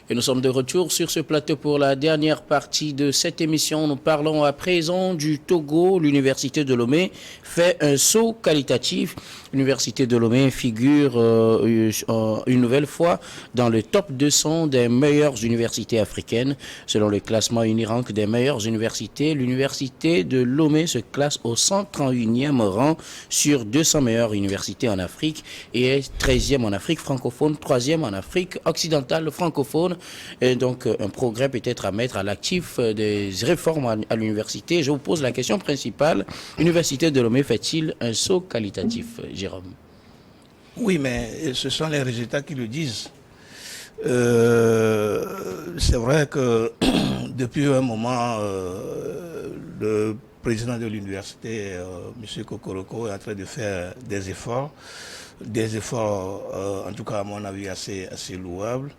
Et nous sommes de retour sur ce plateau pour la dernière partie de cette émission. Nous parlons à présent du Togo. L'Université de Lomé fait un saut qualitatif. L'Université de Lomé figure une nouvelle fois dans le top 200 des meilleures universités africaines. Selon le classement Unirank des meilleures universités, l'Université de Lomé se classe au 131e rang sur 200 meilleures universités en Afrique et est 13e en Afrique francophone, 3e en Afrique occidentale francophone. Et donc, un progrès peut-être à mettre à l'actif des réformes à l'université. Je vous pose la question principale. L'Université de Lomé fait-il un saut qualitatif, Jérôme? Oui, mais ce sont les résultats qui le disent. C'est vrai que depuis un moment, le président de l'université, M. Kokoroko, est en train de faire des efforts, en tout cas à mon avis assez louables,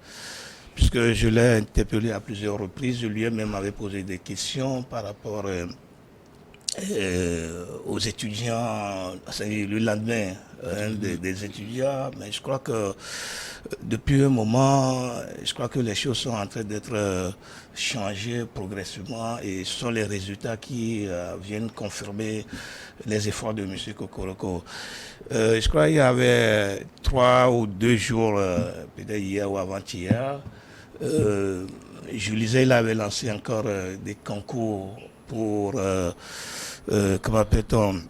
puisque je l'ai interpellé à plusieurs reprises. Je lui ai même posé des questions par rapport aux étudiants, le lendemain des étudiants, mais je crois que depuis un moment, je crois que les choses sont en train d'être changées progressivement et ce sont les résultats qui viennent confirmer les efforts de M. Kokoroko. Je crois qu'il y avait 3 ou 2 jours, peut-être hier ou avant-hier, je lisais, il avait lancé encore des concours pour, comment appelle-t-on,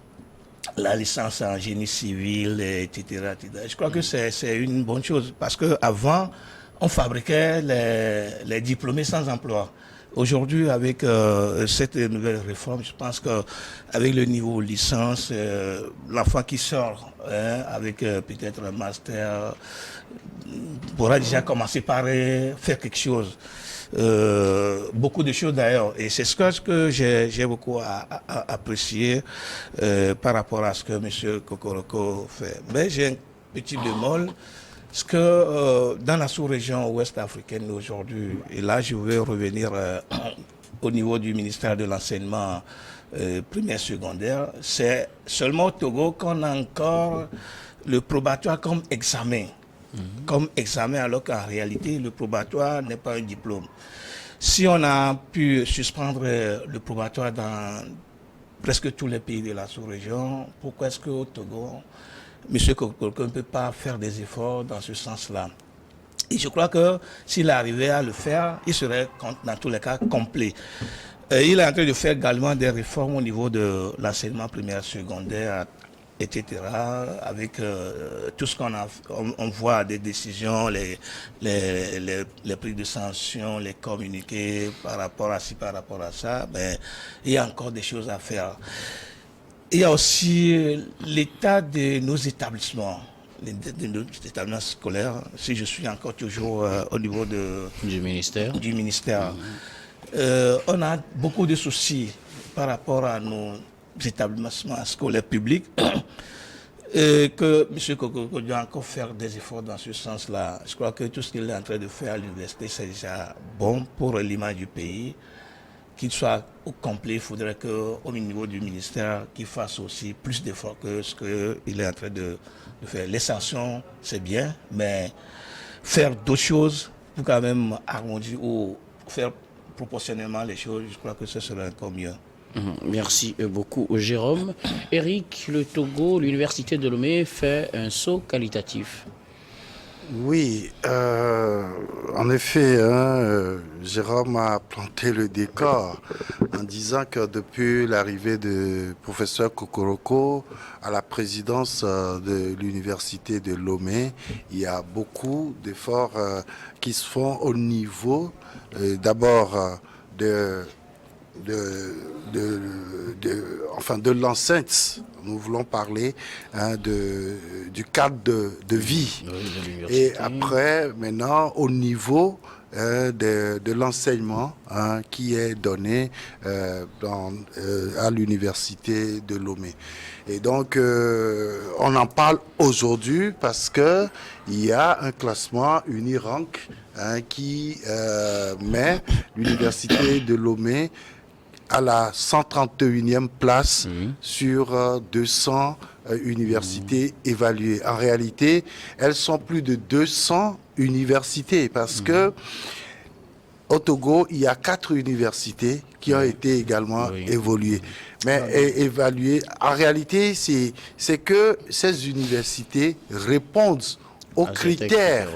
la licence en génie civil, etc. Je crois que c'est une bonne chose parce qu'avant, on fabriquait les diplômés sans emploi. Aujourd'hui, avec cette nouvelle réforme, je pense qu'avec le niveau licence, l'enfant qui sort avec peut-être un master pourra déjà commencer par faire quelque chose. Beaucoup de choses d'ailleurs, et c'est ce que j'ai beaucoup apprécié par rapport à ce que M. Kokoroko fait. Mais j'ai un petit bémol, parce que dans la sous-région ouest africaine aujourd'hui, et là je vais revenir au niveau du ministère de l'enseignement primaire secondaire, c'est seulement au Togo qu'on a encore le probatoire comme examen. Comme examen, alors qu'en réalité, le probatoire n'est pas un diplôme. Si on a pu suspendre le probatoire dans presque tous les pays de la sous-région, pourquoi est-ce qu'au Togo, M. Kokoroko ne peut pas faire des efforts dans ce sens-là? Et je crois que s'il arrivait à le faire, il serait dans tous les cas complet. Il est en train de faire également des réformes au niveau de l'enseignement primaire secondaire, etc., avec tout ce on voit des décisions, les prises de sanctions, les communiqués par rapport à ci, par rapport à ça, ben, il y a encore des choses à faire. Il y a aussi l'état de nos établissements, de nos établissements scolaires, si je suis encore toujours au niveau du ministère. On a beaucoup de soucis par rapport à nos établissements scolaires publics et que M. Kokoroko doit encore faire des efforts dans ce sens-là. Je crois que tout ce qu'il est en train de faire à l'université, c'est déjà bon pour l'image du pays. Qu'il soit au complet, il faudrait qu'au niveau du ministère, qu'il fasse aussi plus d'efforts que ce qu'il est en train de faire. Les sanctions, c'est bien, mais faire d'autres choses pour quand même arrondir ou faire proportionnellement les choses, je crois que ce serait encore mieux. Merci beaucoup, Jérôme. Eric, le Togo, l'Université de Lomé fait un saut qualitatif. Oui, en effet, Jérôme a planté le décor en disant que depuis l'arrivée du professeur Kokoroko à la présidence de l'Université de Lomé, il y a beaucoup d'efforts qui se font au niveau d'abord de l'enceinte. Nous voulons parler du cadre de vie. Et après, maintenant, au niveau de l'enseignement qui est donné à l'université de Lomé. Et donc, on en parle aujourd'hui parce que il y a un classement Unirank qui met l'université de Lomé à la 131e place sur 200 universités évaluées. En réalité, elles sont plus de 200 universités parce que au Togo, il y a 4 universités qui ont été également évoluées. Mais évaluées, en réalité, c'est que ces universités répondent aux critères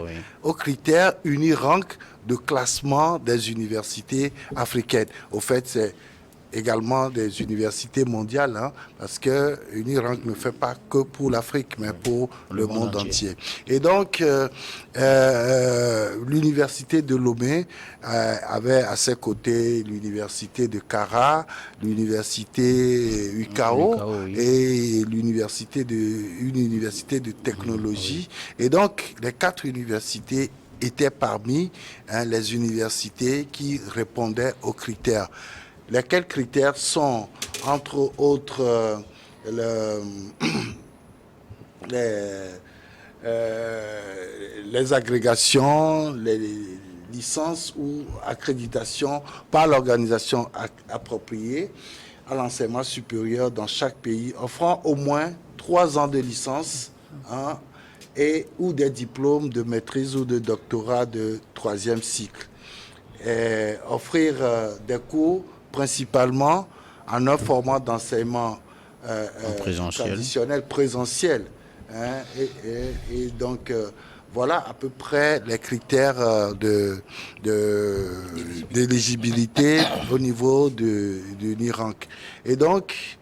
Unirank de classement des universités africaines. Au fait, c'est également des universités mondiales, hein, parce que Unirank ne fait pas que pour l'Afrique, mais pour le monde entier. Et donc, l'université de Lomé avait à ses côtés l'université de Kara, l'université UKO et une université de technologie. Et donc, les 4 universités étaient parmi les universités qui répondaient aux critères. Lesquels critères sont, entre autres, les agrégations, les licences ou accréditations par l'organisation appropriée à l'enseignement supérieur dans chaque pays, offrant au moins 3 ans de licence ou des diplômes de maîtrise ou de doctorat de 3e cycle. Et offrir des cours principalement en un format d'enseignement traditionnel, présentiel. Et donc, voilà à peu près les critères d'éligibilité au niveau de l'Irank. Et donc,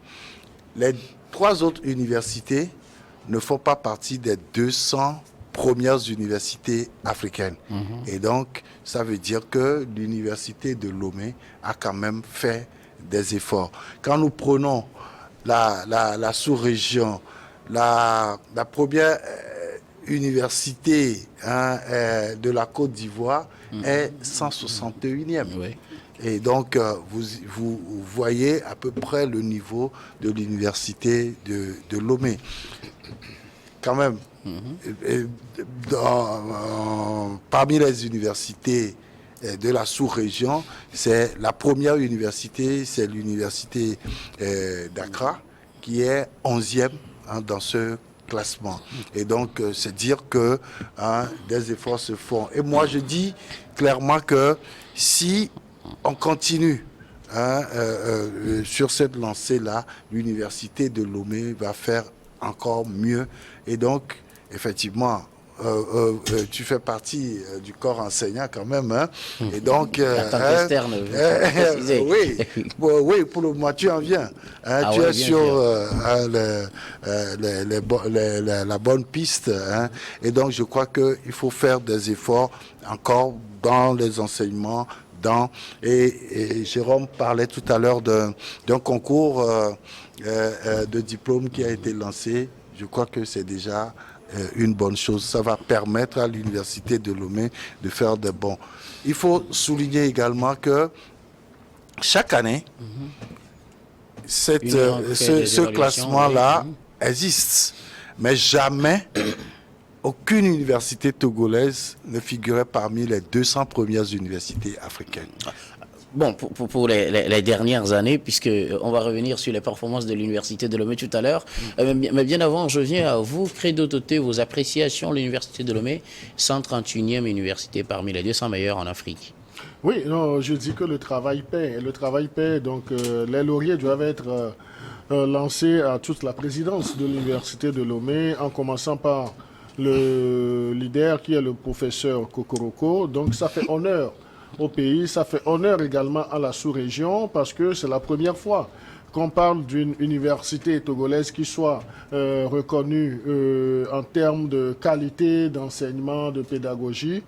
les 3 autres universités ne font pas partie des 200 premières universités africaines. Et donc, ça veut dire que l'université de Lomé a quand même fait des efforts. Quand nous prenons la sous-région, la première université de la Côte d'Ivoire est 161e. Oui. Et donc, vous voyez à peu près le niveau de l'université de Lomé. Quand même, parmi les universités de la sous-région, c'est la première université, c'est l'université d'Accra, qui est 11e dans ce classement. Et donc, c'est dire que des efforts se font. Et moi, je dis clairement que si on continue sur cette lancée-là, l'université de Lomé va faire encore mieux. Et donc, effectivement, tu fais partie du corps enseignant quand même. Hein? Et donc, externe, oui, pour le moment, tu en viens. Tu es sur la bonne piste. Hein? Et donc, je crois qu'il faut faire des efforts encore dans les enseignements. Et Jérôme parlait tout à l'heure d'un concours de diplôme qui a été lancé. Je crois que c'est déjà une bonne chose. Ça va permettre à l'université de Lomé de faire des bons. Il faut souligner également que chaque année, ce classement-là existe. Mais jamais aucune université togolaise ne figurait parmi les 200 premières universités africaines. Bon, pour les dernières années, puisqu'on va revenir sur les performances de l'Université de Lomé tout à l'heure, mais bien avant, je viens à vous, Credo Toté, vos appréciations. L'Université de Lomé, 131e université parmi les 200 meilleures en Afrique. Oui, non, je dis que le travail paie. Le travail paie, donc les lauriers doivent être lancés à toute la présidence de l'Université de Lomé, en commençant par le leader qui est le professeur Kokoroko. Donc ça fait honneur au pays, ça fait honneur également à la sous-région parce que c'est la première fois qu'on parle d'une université togolaise qui soit reconnue en termes de qualité d'enseignement, de pédagogie,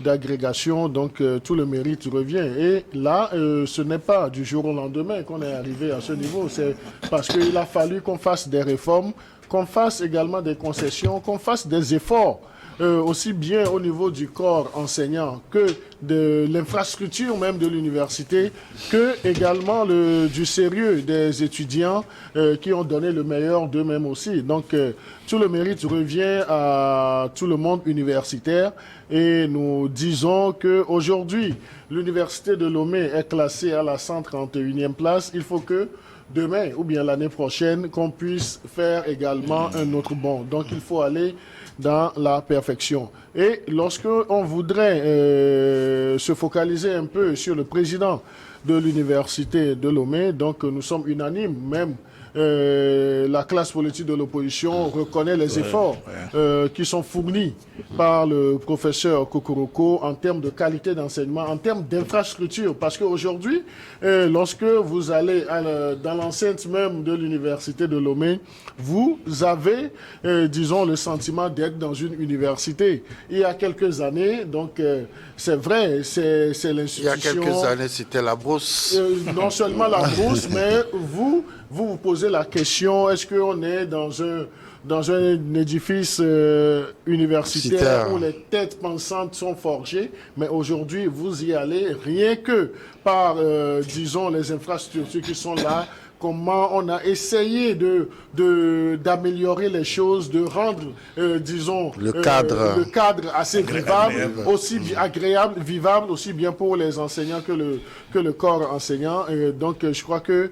d'agrégation, donc tout le mérite revient. Et là, ce n'est pas du jour au lendemain qu'on est arrivé à ce niveau, c'est parce qu'il a fallu qu'on fasse des réformes, qu'on fasse également des concessions, qu'on fasse des efforts. Aussi bien au niveau du corps enseignant que de l'infrastructure même de l'université, que également du sérieux des étudiants qui ont donné le meilleur d'eux-mêmes aussi. Donc tout le mérite revient à tout le monde universitaire et nous disons qu'aujourd'hui, l'université de Lomé est classée à la 131e place. Il faut que demain ou bien l'année prochaine qu'on puisse faire également un autre bond. Donc il faut aller dans la perfection. Et lorsque on voudrait se focaliser un peu sur le président de l'université de Lomé, donc nous sommes unanimes, même la classe politique de l'opposition reconnaît les efforts qui sont fournis par le professeur Kokoroko en termes de qualité d'enseignement, en termes d'infrastructure. Parce qu'aujourd'hui, lorsque vous allez dans l'enceinte même de l'université de Lomé, vous avez, disons, le sentiment d'être dans une université. Il y a quelques années, donc c'est vrai, c'est l'institution... Il y a quelques années, c'était la brousse. Non seulement la brousse, mais vous posez la question, est-ce qu'on est dans un édifice universitaire où les têtes pensantes sont forgées, mais aujourd'hui, vous y allez rien que par, disons, les infrastructures qui sont là, comment on a essayé d'améliorer les choses, de rendre, disons, le cadre assez vivable, aussi agréable, vivable, aussi bien pour les enseignants que le corps enseignant. Donc, je crois que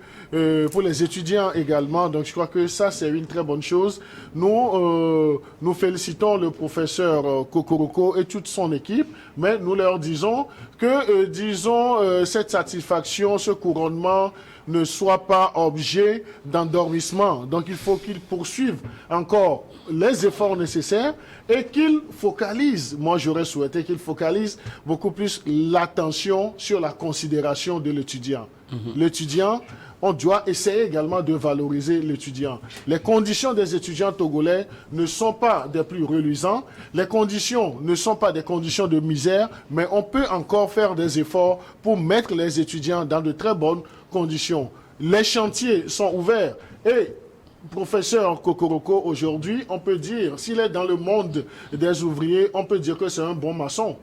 pour les étudiants également, donc je crois que ça, c'est une très bonne chose. Nous félicitons le professeur Kokoroko et toute son équipe, mais nous leur disons que, cette satisfaction, ce couronnement, ne soit pas objet d'endormissement. Donc il faut qu'ils poursuivent encore les efforts nécessaires et qu'ils focalisent, moi j'aurais souhaité qu'ils focalisent beaucoup plus l'attention sur la considération de l'étudiant. L'étudiant, on doit essayer également de valoriser l'étudiant. Les conditions des étudiants togolais ne sont pas des plus reluisantes. Les conditions ne sont pas des conditions de misère, mais on peut encore faire des efforts pour mettre les étudiants dans de très bonnes conditions. Les chantiers sont ouverts et professeur Kokoroko, aujourd'hui, on peut dire, s'il est dans le monde des ouvriers, on peut dire que c'est un bon maçon.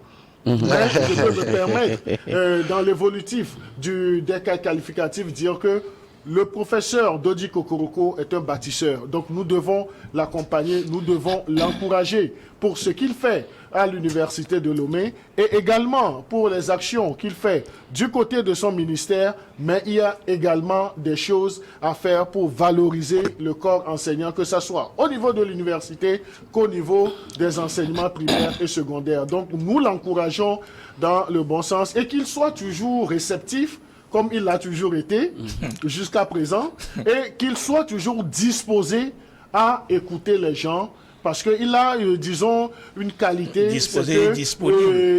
Mais je peux me permettre, dans l'évolutif des cas qualificatifs, dire que le professeur Dodi Kokoroko est un bâtisseur. Donc nous devons l'accompagner, nous devons l'encourager pour ce qu'il fait à l'université de Lomé et également pour les actions qu'il fait du côté de son ministère, mais il y a également des choses à faire pour valoriser le corps enseignant, que ce soit au niveau de l'université qu'au niveau des enseignements primaires et secondaires. Donc nous l'encourageons dans le bon sens et qu'il soit toujours réceptif comme il l'a toujours été jusqu'à présent, et qu'il soit toujours disposé à écouter les gens, parce qu'il a, disons, une qualité,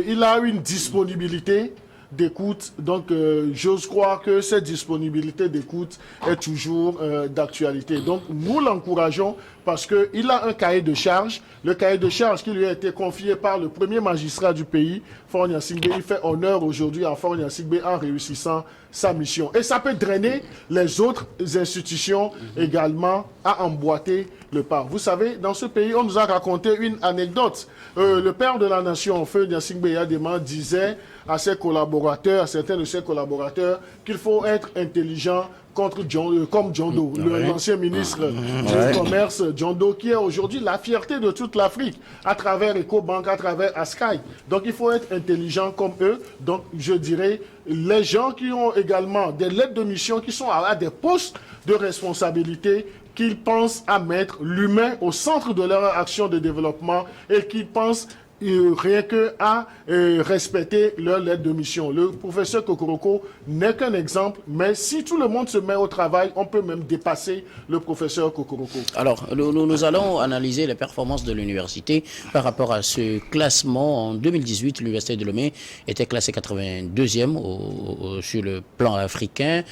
il a une disponibilité d'écoute. Donc, j'ose croire que cette disponibilité d'écoute est toujours d'actualité. Donc, nous l'encourageons parce qu'il a un cahier de charge. Le cahier de charge qui lui a été confié par le premier magistrat du pays, Faure Gnassingbé. Il fait honneur aujourd'hui à Faure Gnassingbé en réussissant sa mission. Et ça peut drainer les autres institutions également à emboîter le pas. Vous savez, dans ce pays, on nous a raconté une anecdote. Le père de la nation, Faure Gnassingbé Yadema, disait à ses collaborateurs, à certains de ses collaborateurs, qu'il faut être intelligent comme John Doe, l'ancien ministre du Commerce, John Doe, qui est aujourd'hui la fierté de toute l'Afrique, à travers EcoBank, à travers Askai. Donc il faut être intelligent comme eux. Donc je dirais, les gens qui ont également des lettres de mission, qui sont à des postes de responsabilité, qu'ils pensent à mettre l'humain au centre de leur action de développement et qu'ils pensent rien que à respecter leur lettre de mission. Le professeur Kokoroko n'est qu'un exemple, mais si tout le monde se met au travail, on peut même dépasser le professeur Kokoroko. Alors, nous allons analyser les performances de l'université par rapport à ce classement. En 2018, l'université de Lomé était classée 82e sur le plan africain.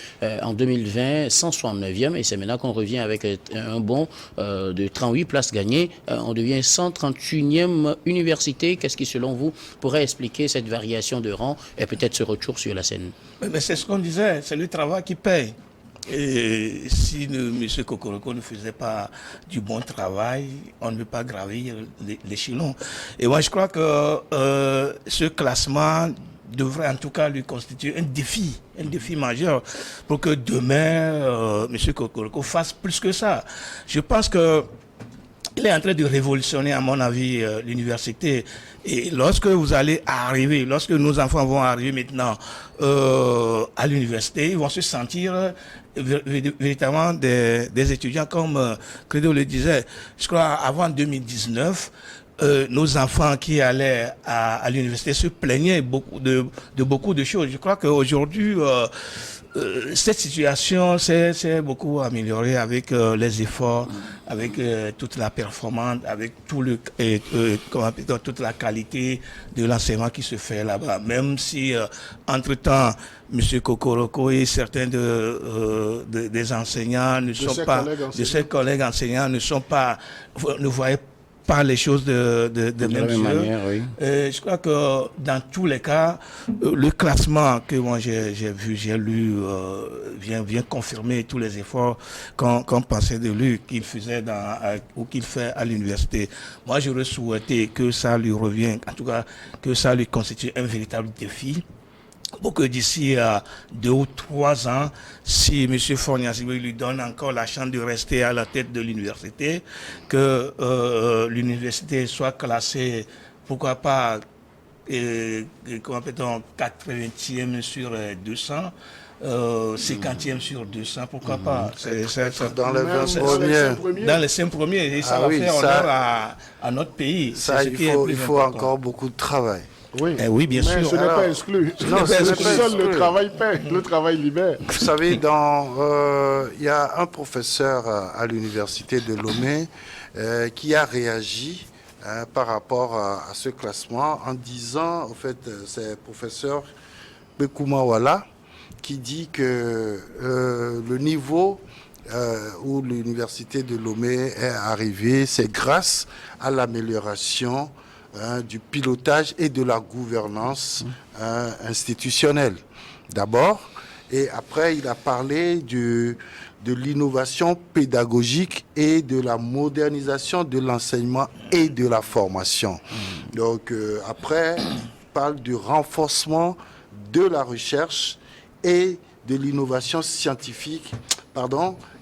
En 2020, 169e. Et c'est maintenant qu'on revient avec un bond de 38 places gagnées. On devient 131e université. Qu'est-ce qui, selon vous, pourrait expliquer cette variation de rang et peut-être ce retour sur la scène? Mais c'est ce qu'on disait, c'est le travail qui paye. Et si M. Kokoroko ne faisait pas du bon travail, on ne peut pas gravir l'échelon. Et moi, je crois que ce classement devrait en tout cas lui constituer un défi majeur pour que demain, M. Kokoroko fasse plus que ça. Je pense que il est en train de révolutionner, à mon avis, l'université. Et lorsque vous allez arriver, lorsque nos enfants vont arriver maintenant à l'université, ils vont se sentir véritablement des étudiants, comme Credo le disait. Je crois avant 2019, nos enfants qui allaient à l'université se plaignaient de beaucoup de choses. Je crois qu'aujourd'hui, cette situation s'est beaucoup améliorée avec les efforts, avec toute la performance, avec toute la qualité de l'enseignement qui se fait là-bas. Même si, entre-temps, M. Kokoroko et certains des enseignants ne ses collègues enseignants ne voyaient pas les choses de même manière, oui. Je crois que dans tous les cas, le classement que moi j'ai lu, vient confirmer tous les efforts qu'on pensait de lui, qu'il faisait ou qu'il fait à l'université. Moi, j'aurais souhaité que ça lui revienne, en tout cas, que ça lui constitue un véritable défi. Pour que d'ici 2 ou 3 ans, si M. Forniasibi lui donne encore la chance de rester à la tête de l'université, que l'université soit classée, pourquoi pas, 80e sur 200, 50e sur 200, pourquoi pas. Dans les 20 premiers. Dans les 5 premiers, et ça va faire honneur à notre pays. Ça, il faut encore beaucoup de travail. Oui, oui, bien sûr. Mais ce n'est pas exclu. Non, Seul le travail paie, le travail libère. Vous savez, il y a un professeur à l'université de Lomé qui a réagi par rapport à ce classement en disant, en fait, c'est le professeur Bekoumawala qui dit que le niveau où l'université de Lomé est arrivée, c'est grâce à l'amélioration du pilotage et de la gouvernance institutionnelle, d'abord. Et après, il a parlé de l'innovation pédagogique et de la modernisation de l'enseignement et de la formation. Donc, après, il parle du renforcement de la recherche et de l'innovation scientifique,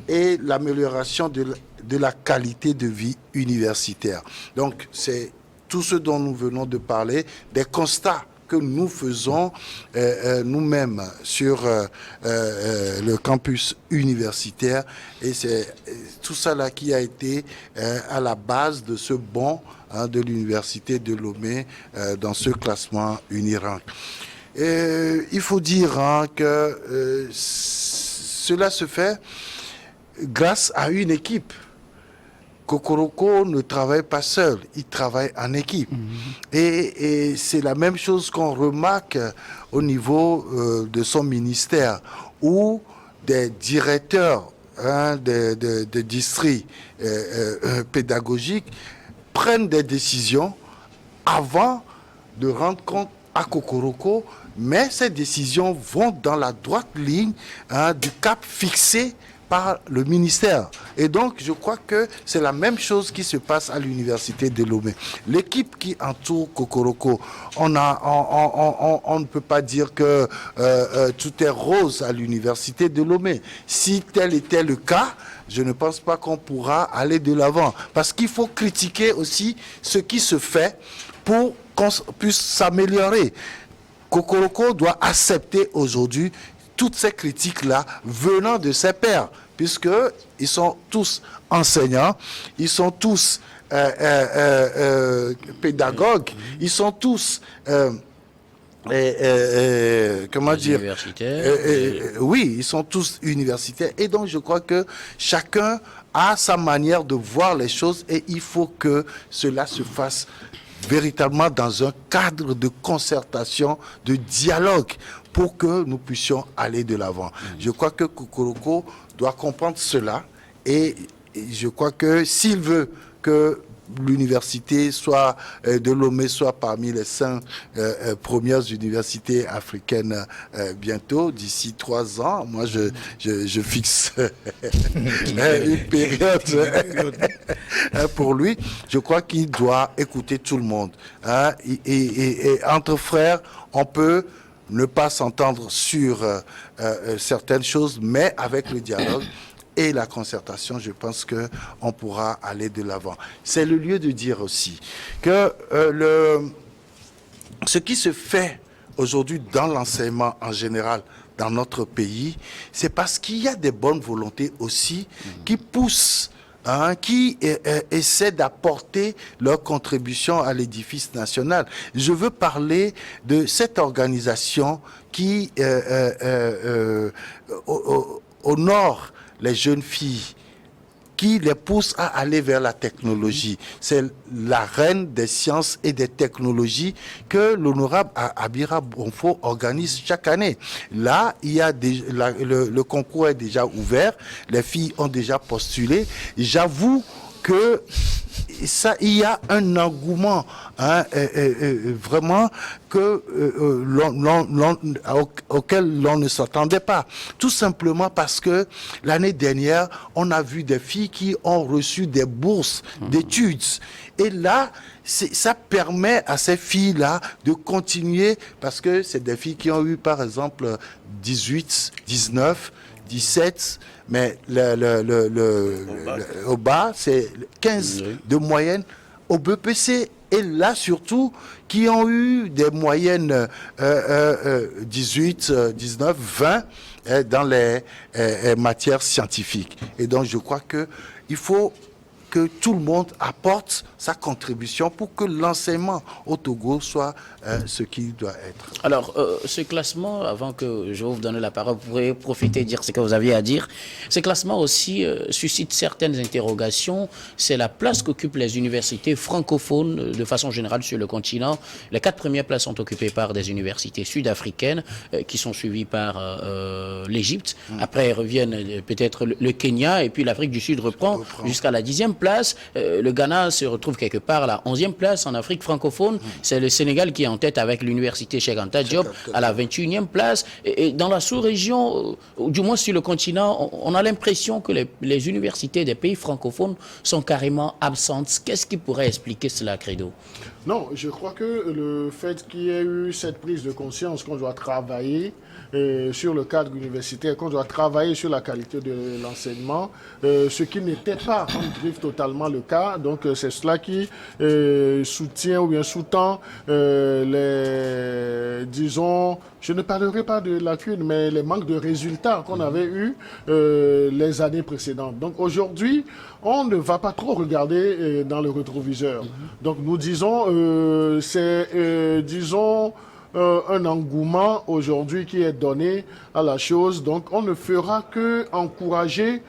et l'amélioration de la qualité de vie universitaire. Donc, c'est tout ce dont nous venons de parler, des constats que nous faisons nous-mêmes sur le campus universitaire, et c'est tout ça là qui a été à la base de ce bond de l'université de Lomé dans ce classement Unirank. Il faut dire que cela se fait grâce à une équipe. Kokoroko ne travaille pas seul, il travaille en équipe. Et c'est la même chose qu'on remarque au niveau de son ministère, où des directeurs de districts pédagogiques prennent des décisions avant de rendre compte à Kokoroko, mais ces décisions vont dans la droite ligne du cap fixé par le ministère. Et donc, je crois que c'est la même chose qui se passe à l'université de Lomé. L'équipe qui entoure Kokoroko, on ne peut pas dire que tout est rose à l'université de Lomé. Si tel était le cas, je ne pense pas qu'on pourra aller de l'avant. Parce qu'il faut critiquer aussi ce qui se fait pour qu'on puisse s'améliorer. Kokoroko doit accepter aujourd'hui toutes ces critiques-là venant de ses pairs, puisqu'ils sont tous enseignants, ils sont tous pédagogues, ils sont tous universitaires. Oui, ils sont tous universitaires. Et donc, je crois que chacun a sa manière de voir les choses, et il faut que cela se fasse véritablement dans un cadre de concertation, de dialogue, pour que nous puissions aller de l'avant. Je crois que Kokoroko doit comprendre cela, et je crois que s'il veut que l'université de Lomé soit parmi les 5 premières universités africaines bientôt, d'ici 3 ans, moi je fixe une période pour lui. Je crois qu'il doit écouter tout le monde. Et entre frères, on peut ne pas s'entendre sur certaines choses, mais avec le dialogue, et la concertation, je pense qu'on pourra aller de l'avant. C'est le lieu de dire aussi que ce qui se fait aujourd'hui dans l'enseignement en général dans notre pays, c'est parce qu'il y a des bonnes volontés aussi qui poussent, qui essaient d'apporter leur contribution à l'édifice national. Je veux parler de cette organisation qui honore les jeunes filles, qui les pousse à aller vers la technologie. C'est la reine des sciences et des technologies que l'honorable Abira Bonfo organise chaque année. Là, il y a le concours est déjà ouvert, les filles ont déjà postulé. J'avoue que il y a un engouement vraiment auquel l'on ne s'attendait pas. Tout simplement parce que l'année dernière, on a vu des filles qui ont reçu des bourses d'études. Et là, ça permet à ces filles-là de continuer, parce que c'est des filles qui ont eu, par exemple, 18, 19, 17, mais au bas, c'est 15 de moyenne au BPC. Et là, surtout, qui ont eu des moyennes 18, 19, 20 dans les matières scientifiques. Et donc, je crois qu'il faut que tout le monde apporte sa contribution pour que l'enseignement au Togo soit ce qu'il doit être. Alors, ce classement, avant que je vous donne la parole, vous pourrez profiter et dire ce que vous aviez à dire. Ce classement aussi suscite certaines interrogations. C'est la place qu'occupent les universités francophones de façon générale sur le continent. Les 4 premières places sont occupées par des universités sud-africaines qui sont suivies par l'Égypte. Après, reviennent peut-être le Kenya et puis l'Afrique du Sud reprend jusqu'à la 10e place. Le Ghana se retrouve quelque part à la 11e place en Afrique francophone. C'est le Sénégal qui est en tête avec l'université Cheikh Anta Diop à la 21e place. Et dans la sous-région, du moins sur le continent, on a l'impression que les universités des pays francophones sont carrément absentes. Qu'est-ce qui pourrait expliquer cela, Credo? Non, je crois que le fait qu'il y ait eu cette prise de conscience qu'on doit travailler sur le cadre universitaire, qu'on doit travailler sur la qualité de l'enseignement, ce qui n'était pas en griffe totalement le cas. Donc c'est cela qui soutient ou bien sous-tend disons, je ne parlerai pas de lacunes, mais les manques de résultats qu'on avait eus les années précédentes. Donc aujourd'hui, on ne va pas trop regarder dans le rétroviseur. Donc nous disons, disons, un engouement aujourd'hui qui est donné à la chose. Donc on ne fera que encourager,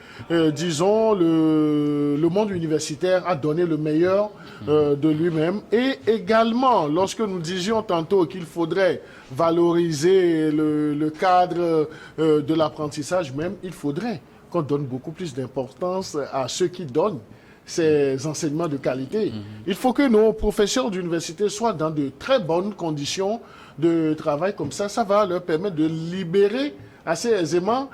disons, le monde universitaire à donner le meilleur de lui-même. Et également, lorsque nous disions tantôt qu'il faudrait valoriser le cadre de l'apprentissage même, il faudrait qu'on donne beaucoup plus d'importance à ceux qui donnent ces enseignements de qualité. Il faut que nos professeurs d'université soient dans de très bonnes conditions de travail, comme ça va leur permettre de libérer assez aisément,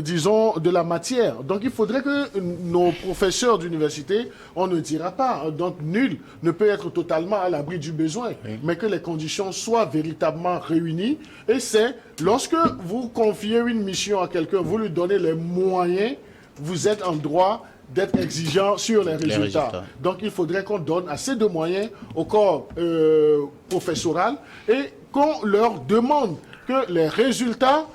disons, de la matière. Donc il faudrait que nos professeurs d'université, on ne dira pas, donc nul ne peut être totalement à l'abri du besoin, mais que les conditions soient véritablement réunies. Et c'est lorsque vous confiez une mission à quelqu'un, vous lui donnez les moyens, vous êtes en droit d'être exigeant sur les résultats. Donc il faudrait qu'on donne assez de moyens au corps professoral et qu'on leur demande que les résultats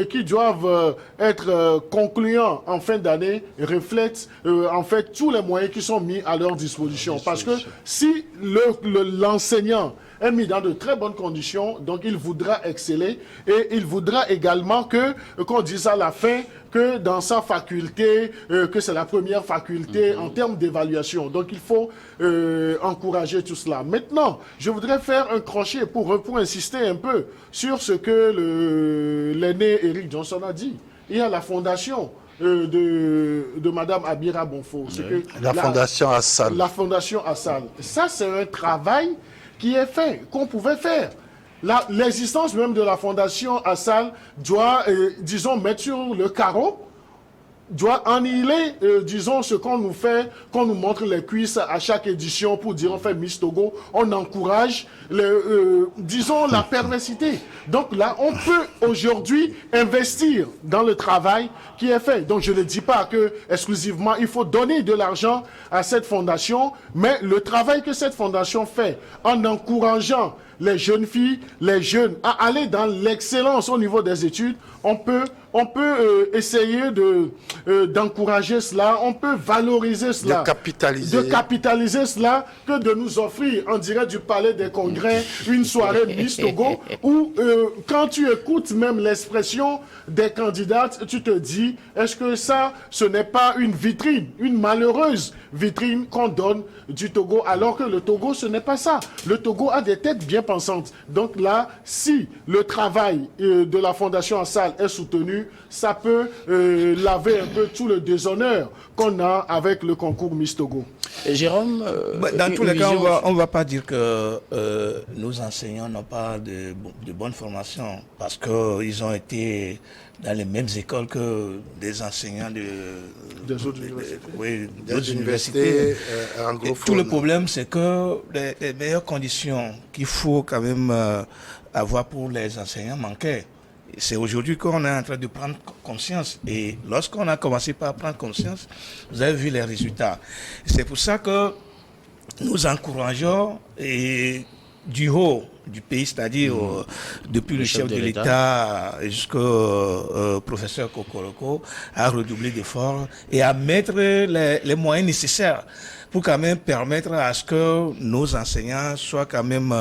qui doivent être concluants en fin d'année reflètent en fait tous les moyens qui sont mis à leur disposition. Parce que si l'enseignant est mis dans de très bonnes conditions, donc il voudra exceller et il voudra également qu'on dise à la fin que dans sa faculté, que c'est la première faculté en termes d'évaluation. Donc il faut encourager tout cela. Maintenant, je voudrais faire un crochet pour insister un peu sur ce que l'aîné Eric Johnson a dit. Il y a la fondation de Madame Abira Bonfo. Oui. La fondation Assal. La fondation Assal. Ça, c'est un travail qui est fait, qu'on pouvait faire. L'existence même de la fondation Assal doit, disons, mettre sur le carreau doit annihiler, disons, ce qu'on nous fait, qu'on nous montre les cuisses à chaque édition pour dire on fait Miss Togo, on encourage, disons, la perversité. Donc là, on peut aujourd'hui investir dans le travail qui est fait. Donc je ne dis pas que exclusivement il faut donner de l'argent à cette fondation, mais le travail que cette fondation fait en encourageant les jeunes filles, les jeunes à aller dans l'excellence au niveau des études, on peut essayer d'encourager cela, on peut valoriser cela. De capitaliser cela que de nous offrir, on dirait du Palais des Congrès, une soirée Miss Togo, où quand tu écoutes même l'expression des candidates, tu te dis, est-ce que ça, ce n'est pas une vitrine, une malheureuse vitrine qu'on donne du Togo, alors que le Togo, ce n'est pas ça. Le Togo a des têtes bien pensantes. Donc là, si le travail de la Fondation Ansal est soutenu, ça peut laver un peu tout le déshonneur qu'on a avec le concours Miss Togo. Jérôme, dans tous les cas, on ne va pas dire que nos enseignants n'ont pas de bonne formation parce qu'ils ont été dans les mêmes écoles que des enseignants des autres universités. Oui, d'autres universités anglophones. Tout le problème, c'est que les meilleures conditions qu'il faut quand même avoir pour les enseignants manquaient. C'est aujourd'hui qu'on est en train de prendre conscience. Et lorsqu'on a commencé par prendre conscience, vous avez vu les résultats. C'est pour ça que nous encourageons et du haut du pays, c'est-à-dire depuis le chef de l'État jusqu'au professeur Kokoroko, à redoubler d'efforts et à mettre les moyens nécessaires pour quand même permettre à ce que nos enseignants soient quand même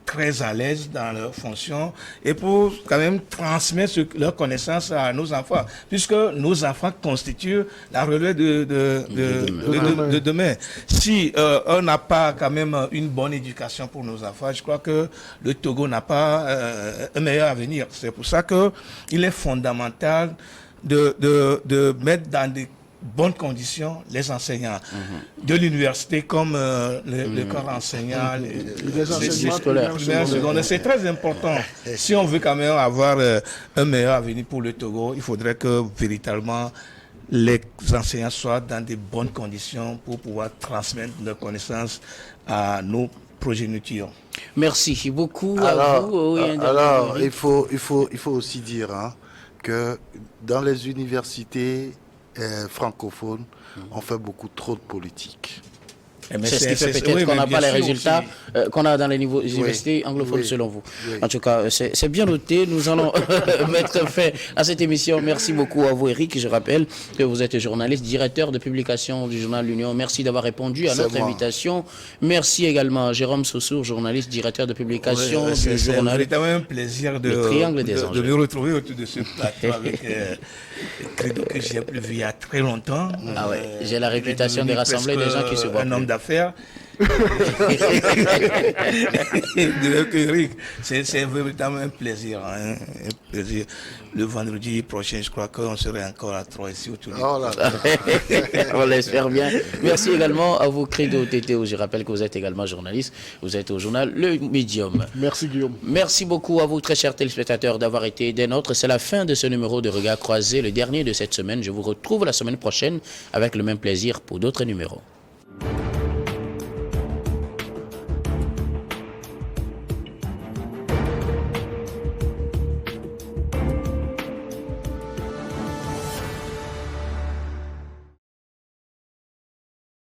très à l'aise dans leurs fonctions et pour quand même transmettre leurs connaissances à nos enfants, puisque nos enfants constituent la relève de demain. Si on n'a pas quand même une bonne éducation pour nos enfants, je crois que le Togo n'a pas un meilleur avenir. C'est pour ça qu'il est fondamental de mettre dans des bonnes conditions les enseignants de l'université comme le corps enseignant, les enseignants secondaires. C'est très important. Si on veut quand même avoir un meilleur avenir pour le Togo, il faudrait que véritablement les enseignants soient dans de bonnes conditions pour pouvoir transmettre leurs connaissances à nos progénitures. Merci beaucoup à vous. Alors, il faut aussi dire que dans les universités francophones, on fait beaucoup trop de politique. C'est ce qui fait peut-être qu'on n'a pas les résultats qu'on a dans les niveaux universités anglophones selon vous. En tout cas, c'est bien noté. Nous allons mettre fin à cette émission. Merci beaucoup à vous, Eric. Je rappelle que vous êtes journaliste, directeur de publication du journal L'Union. Merci d'avoir répondu à notre invitation. Merci également à Jérôme Soussour, journaliste, directeur de publication du journal. C'est un plaisir de le retrouver autour de ce plateau avec Credo que j'ai plus vu il y a très longtemps. Ah ouais, j'ai la réputation de rassembler des gens qui se voient. Un homme d'affaires. C'est véritablement un plaisir, un plaisir. Le vendredi prochain, je crois qu'on serait encore à 3 ici autour. On l'espère bien. Merci également à vous, Credo Tétéo. Je rappelle que vous êtes également journaliste. Vous êtes au journal Le Médium. Merci, Guillaume. Merci beaucoup à vous, très chers téléspectateurs, d'avoir été des nôtres. C'est la fin de ce numéro de Regard Croisé, le dernier de cette semaine. Je vous retrouve la semaine prochaine avec le même plaisir pour d'autres numéros.